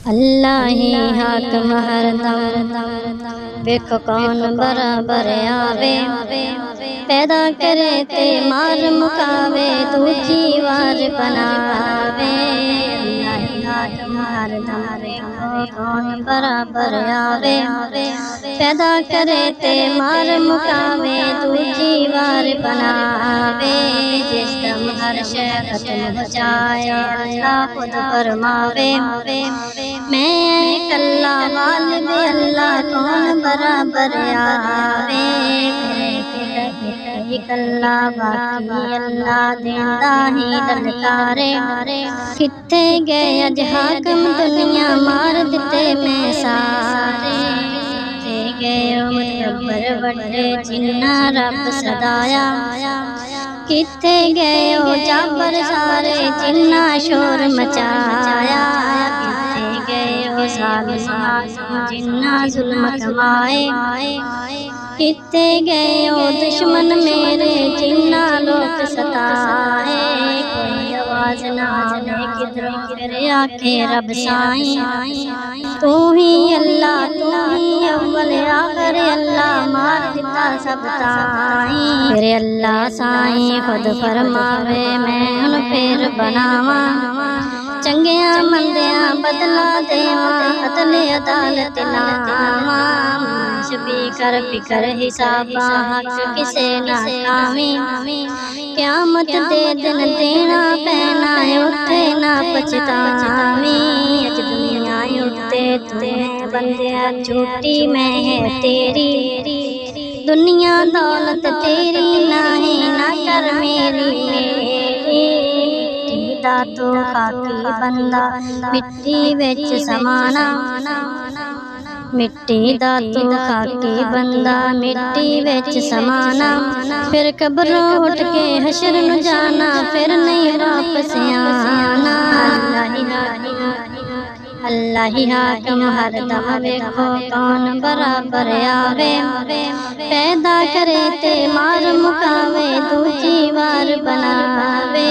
अल्लाह ही हाकिम हरदम, वेख कौन बराबर आवे। पैदा करे ते मार मुकावे, दूजी वार बनावे। अल्लाह ही हाकिम हरदम, वेखो कौन बराबर आवे। पैदा करे ते मार मुकावे, दूजी वार बनावे। जिस दम हर शै खत्म हो जाए, अल्लाह खुद फरमावे। मैं कल्ला वालिद अल्लाह कौन बराबर आवे। कल्ला बाकी अल्लाह देंदा ही ललकारे। किथे गए अज हाकम दुनिया मार दिते मैं सारे। गए मुतकब्बर वड्डे जिन्ना रब सदाया। किथे गए ओ जाबर सारे जिन्ना शोर मचाया। जिन्ना जुल्म कमाए। किथे गए ओ दुश्मन मेरे जिन्ना लोग सताए। कोई आवाज ना आवे किधरों फिर आखे रब साईं। तू ही अल्लाह तू ही अव्वल आखिर अल्लाह मार दिता सब ताईं। फिर अल्लाह साईं खुद फरमावे मैं हुन फिर बनावा। चंगिया मंदिया बदला देवा अदल अदालत लावा। भी कर फिकर हिसाबा हक किसे ना खावी। क़यामत दे दिन देना पैना उथे ना पछतावी। अज दुनिया उत्ते तू बंदिया झूठी मैं है तेरी। दुनिया दौलत तेरी नाही ना कर मेरी। दा तो खाकी बंदा मिट्टी विच समाना। मिट्टी दा तो खाकी बंदा मिट्टी विच समाना। फिर कब्रों उठ के हशर नू जाना, फिर नहीं वापस आना। अल्लाह ही हाकिम हरदम, वेखो कौन बराबर आवे। पैदा करे ते मार मुकावे, दूजी वार बनावे।